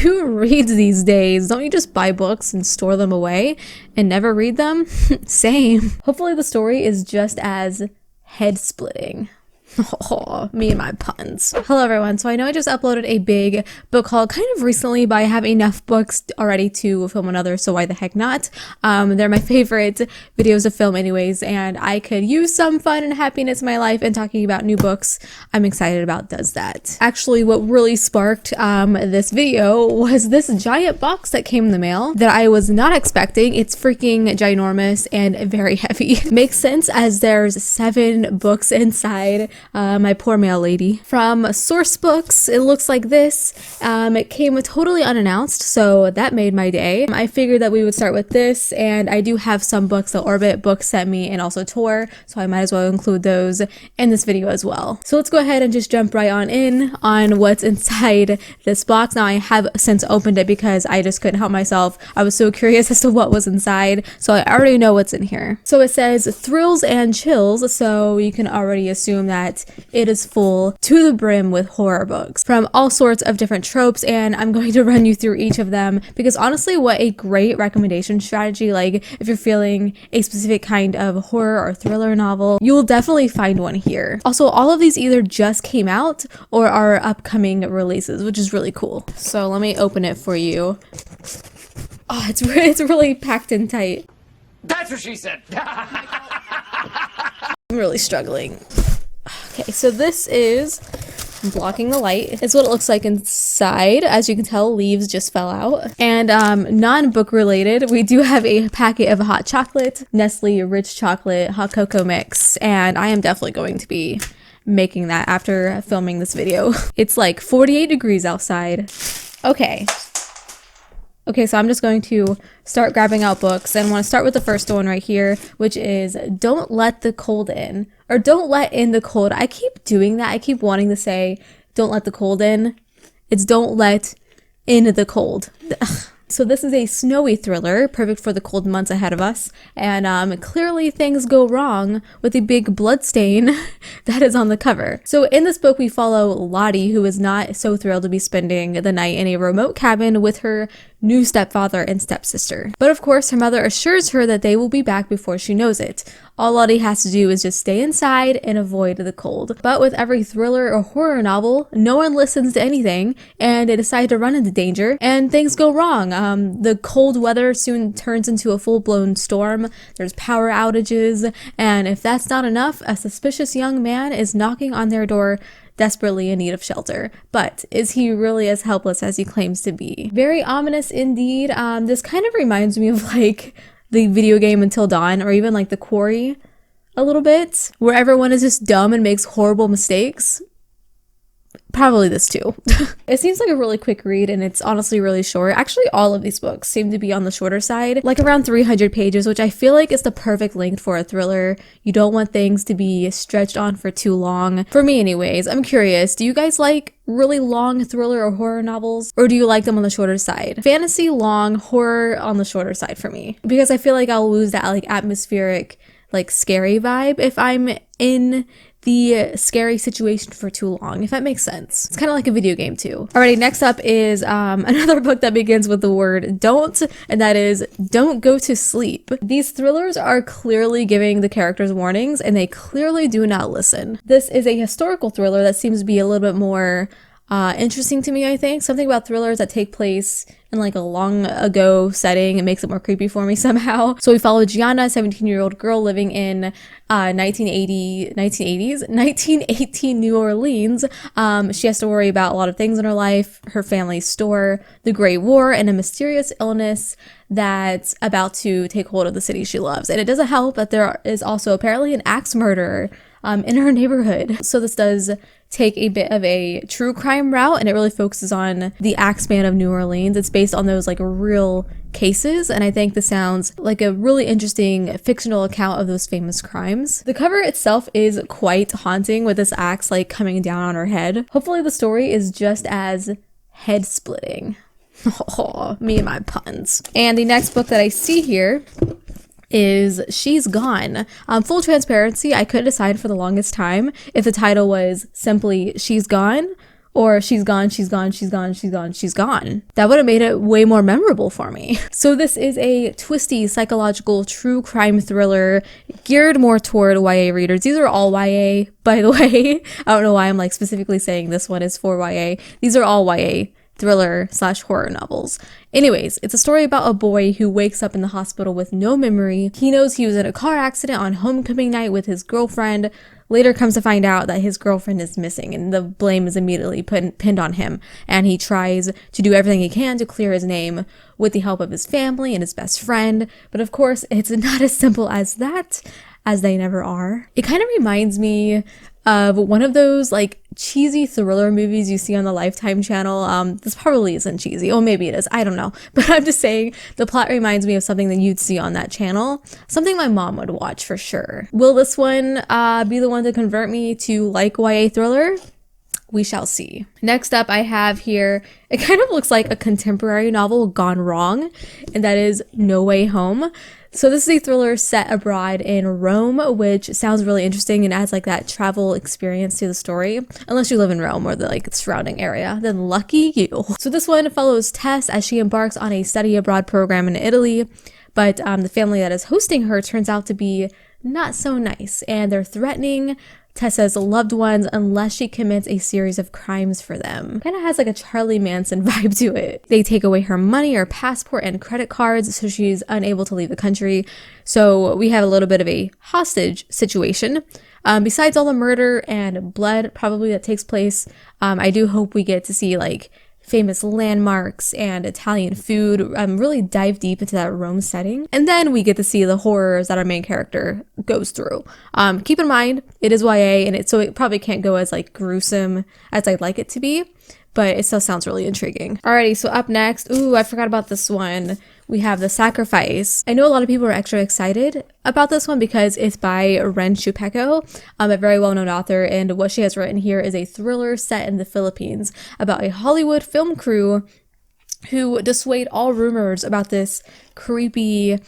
who reads these days? Don't you just buy books and store them away and never read them? Same. Hopefully the story is just as head-splitting. Oh, me and my puns. Hello everyone. So I know I just uploaded a big book haul kind of recently, but I have enough books already to film another, so why the heck not? They're my favorite videos to film anyways, and I could use some fun and happiness in my life, and talking about new books I'm excited about does that. Actually, what really sparked this video was this giant box that came in the mail that I was not expecting. It's freaking ginormous and very heavy. Makes sense as there's 7 books inside. My poor mail lady. From Source Books, it looks like this. It came totally unannounced, so that made my day. I figured that we would start with this, and I do have some books that Orbit Books sent me and also Tor, so I might as well include those in this video as well. So let's go ahead and just jump right on in on what's inside this box. Now I have since opened it because I just couldn't help myself. I was so curious as to what was inside, so I already know what's in here. So it says thrills and chills, so you can already assume that it is full to the brim with horror books from all sorts of different tropes, and I'm going to run you through each of them because honestly, what a great recommendation strategy. Like, if you're feeling a specific kind of horror or thriller novel, you will definitely find one here. Also, all of these either just came out or are upcoming releases, which is really cool. So let me open it for you. Oh, it's really packed in tight. That's what she said. I'm really struggling. Okay, so this is blocking the light. It's what it looks like inside. As you can tell, leaves just fell out. And non-book related, we do have a packet of hot chocolate, Nestle Rich Chocolate Hot Cocoa Mix, and I am definitely going to be making that after filming this video. It's like 48 degrees outside. Okay, so I'm just going to start grabbing out books, and I want to start with the first one right here, which is Don't Let the Cold In, or Don't Let In the Cold. I keep doing that. I keep wanting to say Don't Let the Cold In. It's Don't Let In the Cold. So this is a snowy thriller, perfect for the cold months ahead of us, and clearly things go wrong with the big blood stain that is on the cover. So in this book, we follow Lottie, who is not so thrilled to be spending the night in a remote cabin with her new stepfather and stepsister. But of course, her mother assures her that they will be back before she knows it. All Lottie has to do is just stay inside and avoid the cold. But with every thriller or horror novel, no one listens to anything, and they decide to run into danger, and things go wrong. The cold weather soon turns into a full-blown storm. There's power outages, and if that's not enough, a suspicious young man is knocking on their door, desperately in need of shelter. But is he really as helpless as he claims to be? Very ominous indeed. This kind of reminds me of like the video game Until Dawn, or even like The Quarry a little bit, where everyone is just dumb and makes horrible mistakes. Probably this too. It seems like a really quick read, and it's honestly really short. Actually, all of these books seem to be on the shorter side, like around 300 pages, which I feel like is the perfect length for a thriller. You don't want things to be stretched on for too long. For me anyways. I'm curious, do you guys like really long thriller or horror novels, or do you like them on the shorter side? Fantasy long, horror on the shorter side for me, because I feel like I'll lose that like atmospheric, like scary vibe if I'm in the scary situation for too long, if that makes sense. It's kind of like a video game too. Alrighty, next up is another book that begins with the word don't, and that is Don't Go to Sleep. These thrillers are clearly giving the characters warnings, and they clearly do not listen. This is a historical thriller that seems to be a little bit more interesting to me, I think. Something about thrillers that take place in like a long ago setting, it makes it more creepy for me somehow. So we follow Gianna, a 17-year-old girl living in 1918 New Orleans. She has to worry about a lot of things in her life, her family's store, the Great War, and a mysterious illness that's about to take hold of the city she loves. And it doesn't help that there is also apparently an axe murderer in her neighborhood. So this does take a bit of a true crime route, and it really focuses on the Axeman of New Orleans. It's based on those like real cases, and I think this sounds like a really interesting fictional account of those famous crimes. The cover itself is quite haunting, with this axe like coming down on her head. Hopefully the story is just as head-splitting. Oh, me and my puns. And the next book that I see here is She's Gone. Full transparency, I couldn't decide for the longest time if the title was simply She's Gone or she's gone, she's gone, she's gone, she's gone, she's gone. That would have made it way more memorable for me. So this is a twisty psychological true crime thriller geared more toward YA readers. These are all YA, by the way. I don't know why I'm like specifically saying this one is for YA. These are all YA thriller / horror novels. Anyways, it's a story about a boy who wakes up in the hospital with no memory. He knows he was in a car accident on homecoming night with his girlfriend. Later comes to find out that his girlfriend is missing, and the blame is immediately pinned on him. And he tries to do everything he can to clear his name with the help of his family and his best friend. But of course, it's not as simple as that, as they never are. It kind of reminds me of one of those like cheesy thriller movies you see on the Lifetime channel. This probably isn't cheesy. Oh, maybe it is. I don't know. But I'm just saying the plot reminds me of something that you'd see on that channel. Something my mom would watch for sure. Will this one be the one to convert me to like YA thriller? We shall see. Next up I have here, it kind of looks like a contemporary novel gone wrong, and that is No Way Home. So this is a thriller set abroad in Rome, which sounds really interesting and adds like that travel experience to the story. Unless you live in Rome or the like surrounding area, then lucky you. So this one follows Tess as she embarks on a study abroad program in Italy, but the family that is hosting her turns out to be not so nice, and they're threatening Tessa's loved ones unless she commits a series of crimes for them. Kind of has like a Charlie Manson vibe to it. They take away her money, her passport, and credit cards, so she's unable to leave the country. So we have a little bit of a hostage situation. Besides all the murder and blood probably that takes place, I do hope we get to see like famous landmarks and Italian food, really dive deep into that Rome setting. And then we get to see the horrors that our main character goes through. Keep in mind, it is YA, and so it probably can't go as like gruesome as I'd like it to be, but it still sounds really intriguing. Alrighty, so up next, ooh, I forgot about this one. We have The Sacrifice. I know a lot of people are extra excited about this one because it's by Ren Chupeco, a very well-known author, and what she has written here is a thriller set in the Philippines about a Hollywood film crew who dissuade all rumors about this creepy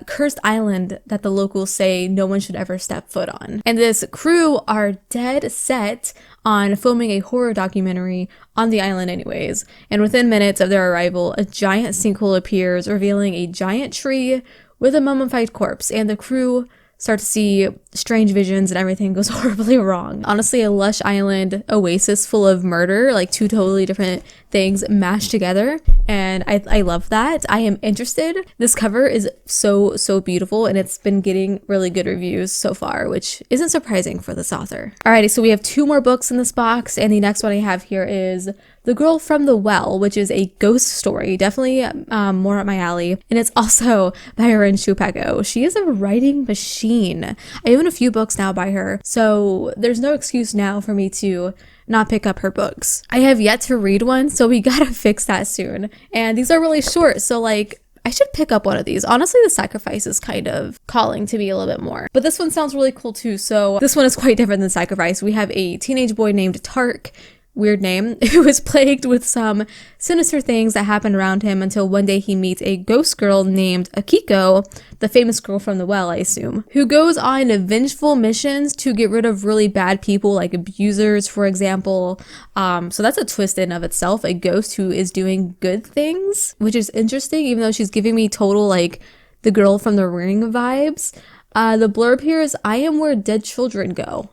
cursed island that the locals say no one should ever step foot on. And this crew are dead set on filming a horror documentary on the island anyways. And within minutes of their arrival, a giant sinkhole appears, revealing a giant tree with a mummified corpse, and the crew start to see strange visions and everything goes horribly wrong. Honestly, a lush island oasis full of murder, like two totally different things mashed together, and I love that. I am interested. This cover is so beautiful, and it's been getting really good reviews so far, which isn't surprising for this author. Alrighty, so we have two more books in this box, and the next one I have here is The Girl from the Well, which is a ghost story, definitely more up my alley, and it's also by Ren Chupeco. She is a writing machine. I own a few books now by her, so there's no excuse now for me to not pick up her books. I have yet to read one, so we gotta fix that soon. And these are really short, so like I should pick up one of these. Honestly, The Sacrifice is kind of calling to me a little bit more. But this one sounds really cool too, so this one is quite different than Sacrifice. We have a teenage boy named Tark, weird name, who is plagued with some sinister things that happen around him until one day he meets a ghost girl named Akiko, the famous girl from the well, I assume, who goes on vengeful missions to get rid of really bad people, like abusers, for example. So that's a twist in of itself, a ghost who is doing good things, which is interesting, even though she's giving me total, like, the girl from the Ring vibes. The blurb here is, "I am where dead children go."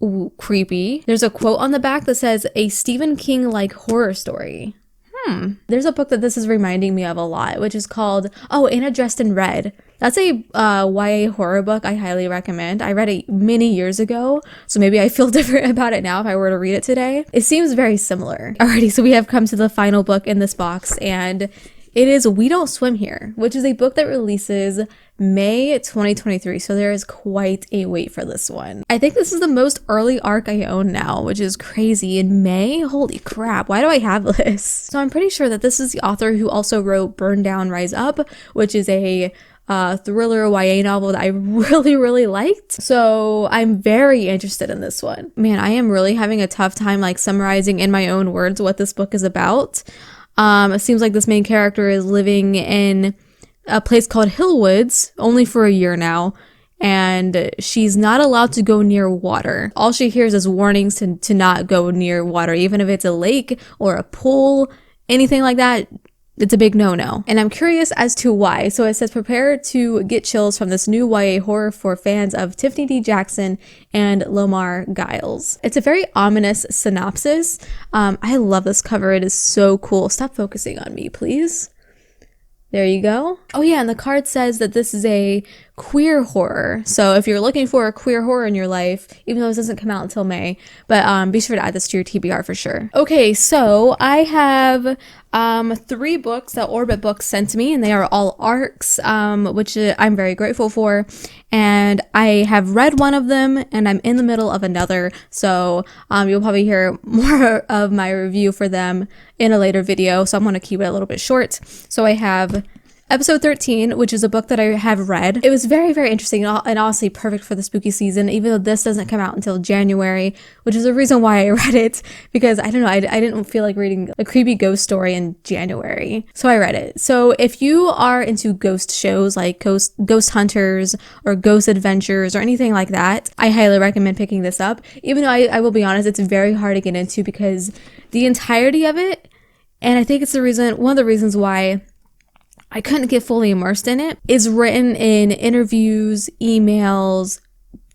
Ooh, creepy. There's a quote on the back that says, "A Stephen King-like horror story." There's a book that this is reminding me of a lot, which is called, oh, Anna Dressed in Red. That's a YA horror book I highly recommend. I read it many years ago, so maybe I feel different about it now if I were to read it today. It seems very similar. Alrighty, so we have come to the final book in this box, and it is We Don't Swim Here, which is a book that releases May 2023, so there is quite a wait for this one. I think this is the most early ARC I own now, which is crazy. In May? Holy crap, why do I have this? So I'm pretty sure that this is the author who also wrote Burn Down, Rise Up, which is a thriller YA novel that I really liked. So I'm very interested in this one. Man, I am really having a tough time like summarizing in my own words what this book is about. It seems like this main character is living in a place called Hillwoods only for a year now, and she's not allowed to go near water. All she hears is warnings to not go near water, even if it's a lake or a pool, anything like that. It's a big no-no. And I'm curious as to why. So it says, prepare to get chills from this new YA horror for fans of Tiffany D. Jackson and Lamar Giles. It's a very ominous synopsis. I love this cover. It is so cool. Stop focusing on me, please. There you go. Oh yeah, and the card says that this is a queer horror. So if you're looking for a queer horror in your life, even though this doesn't come out until May, but be sure to add this to your TBR for sure. Okay, so I have 3 books that Orbit Books sent me, and they are all arcs, which I'm very grateful for. And I have read one of them, and I'm in the middle of another. So you'll probably hear more of my review for them in a later video. So I'm going to keep it a little bit short. So I have Episode 13, which is a book that I have read. It was very, very interesting and honestly perfect for the spooky season, even though this doesn't come out until January, which is the reason why I read it, because I don't know, I didn't feel like reading a creepy ghost story in January. So I read it. So if you are into ghost shows like Ghost Hunters or Ghost Adventures or anything like that, I highly recommend picking this up. Even though I will be honest, it's very hard to get into because the entirety of it, and I think it's one of the reasons why I couldn't get fully immersed in it, is written in interviews, emails,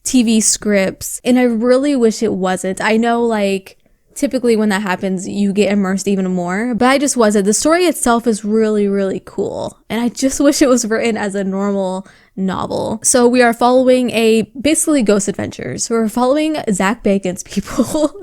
TV scripts, and I really wish it wasn't. I know, like, typically when that happens, you get immersed even more, but I just wasn't. The story itself is really, really cool, and I just wish it was written as a normal novel. So we are following basically Ghost Adventures. We're following Zach Bacon's people.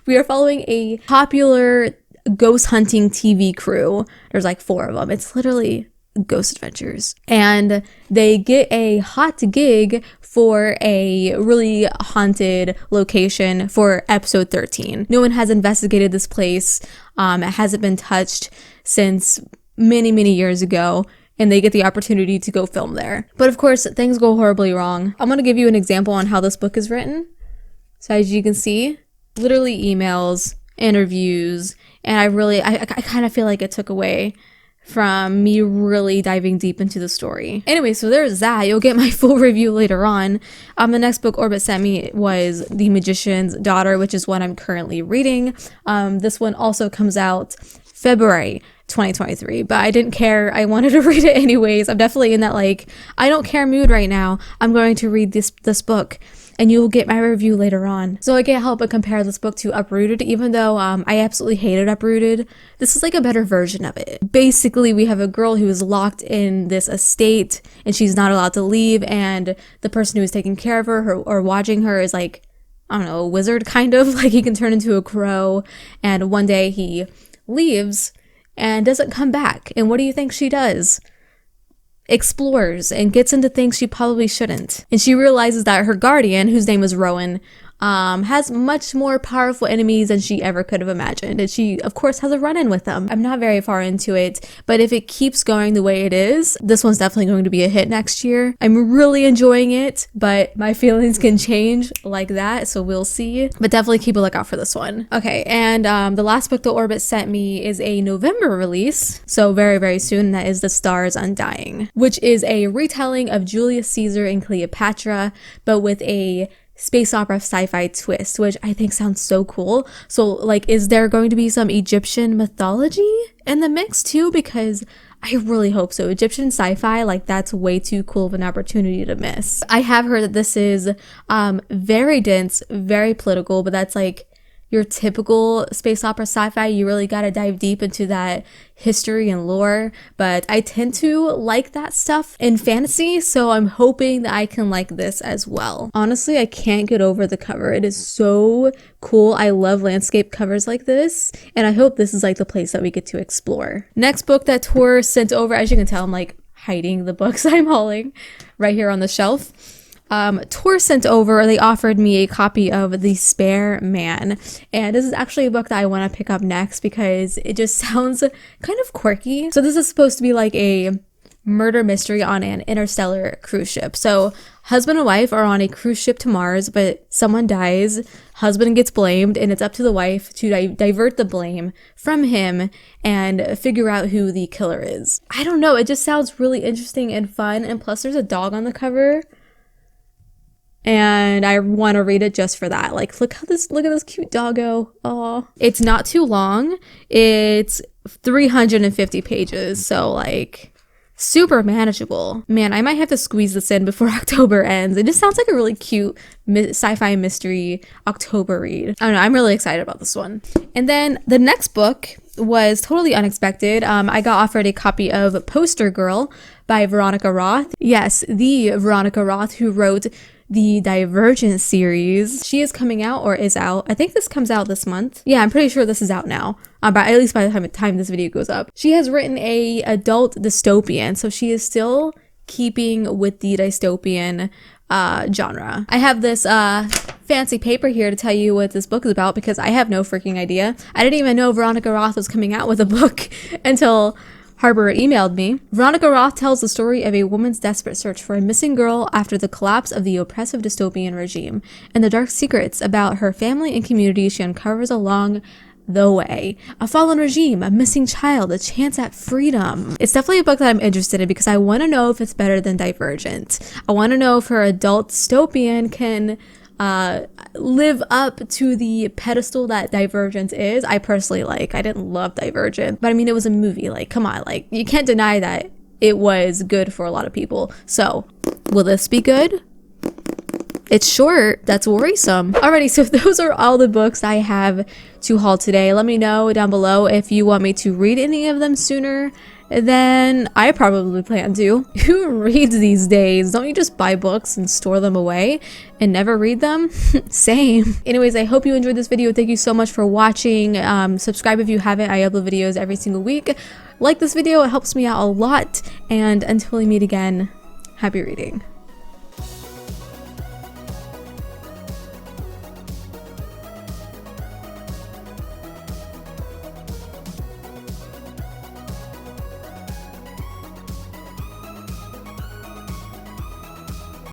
We are following a popular ghost hunting TV crew. There's like 4 of them. It's literally Ghost Adventures, and they get a hot gig for a really haunted location for episode 13. No one has investigated this place. It hasn't been touched since many, many years ago, and they get the opportunity to go film there. But of course, things go horribly wrong. I'm going to give you an example on how this book is written. So as you can see, literally emails, interviews, and I kind of feel like it took away from me really diving deep into the story. Anyway, so there's that. You'll get my full review later on. The next book Orbit sent me was The Magician's Daughter, which is what I'm currently reading. This one also comes out February 2023, but I didn't care. I wanted to read it anyways. I'm definitely in that, like, I don't care mood right now. I'm going to read this book, and you'll get my review later on. So I can't help but compare this book to Uprooted, even though I absolutely hated Uprooted. This is like a better version of it. Basically, we have a girl who is locked in this estate, and she's not allowed to leave, and the person who is taking care of her or watching her is like, I don't know, a wizard kind of. Like, he can turn into a crow, and one day he leaves and doesn't come back. And what do you think she does? Explores and gets into things she probably shouldn't. And she realizes that her guardian, whose name is Rowan, has much more powerful enemies than she ever could have imagined. And she, of course, has a run-in with them. I'm not very far into it, but if it keeps going the way it is, this one's definitely going to be a hit next year. I'm really enjoying it, but my feelings can change like that, so we'll see. But definitely keep a lookout for this one. Okay, and the last book that Orbit sent me is a November release, so very, very soon. That is The Stars Undying, which is a retelling of Julius Caesar and Cleopatra, but with a space opera sci-fi twist, which I think sounds so cool. So, like, is there going to be some Egyptian mythology in the mix too? Because I really hope so. Egyptian sci-fi, like, that's way too cool of an opportunity to miss. I have heard that this is very dense, very political, but that's like your typical space opera sci-fi. You really gotta dive deep into that history and lore, but I tend to like that stuff in fantasy, so I'm hoping that I can like this as well. Honestly, I can't get over the cover. It is so cool. I love landscape covers like this, and I hope this is like the place that we get to explore. Next book that Tor sent over, as you can tell, I'm like hiding the books I'm hauling right here on the shelf. Tor sent over, they offered me a copy of The Spare Man, and this is actually a book that I want to pick up next because it just sounds kind of quirky. So this is supposed to be like a murder mystery on an interstellar cruise ship. So husband and wife are on a cruise ship to Mars, but someone dies, husband gets blamed, and it's up to the wife to divert the blame from him and figure out who the killer is. I don't know, it just sounds really interesting and fun, and plus there's a dog on the cover. and I want to read it just for that. Like, look at this cute doggo. Oh, it's not too long. It's 350 pages, so like super manageable. Man, I might have to squeeze this in before October ends. It just sounds like a really cute sci-fi mystery October read. I don't know, I'm really excited about this one. And then the next book was totally unexpected. I got offered a copy of Poster Girl by Veronica Roth. Yes, the Veronica Roth who wrote the Divergent series. She is coming out, or is out. I think this comes out this month. Yeah, I'm pretty sure this is out now. But at least by the time this video goes up. She has written a adult dystopian, so she is still keeping with the dystopian genre. I have this fancy paper here to tell you what this book is about because I have no freaking idea. I didn't even know Veronica Roth was coming out with a book until Harper emailed me. Veronica Roth tells the story of a woman's desperate search for a missing girl after the collapse of the oppressive dystopian regime and the dark secrets about her family and community she uncovers along the way. A fallen regime, a missing child, a chance at freedom. It's definitely a book that I'm interested in because I want to know if it's better than Divergent. I want to know if her adult dystopian can live up to the pedestal that Divergent is. I personally I didn't love Divergent, but I mean, it was a movie. Like, come on, like, you can't deny that it was good for a lot of people. So, will this be good? It's short. That's worrisome. Alrighty, so those are all the books I have to haul today. Let me know down below if you want me to read any of them sooner than I probably plan to. Who reads these days? Don't you just buy books and store them away and never read them? Same. Anyways, I hope you enjoyed this video. Thank you so much for watching. Subscribe if you haven't. I upload videos every single week. Like this video, it helps me out a lot. And until we meet again, happy reading.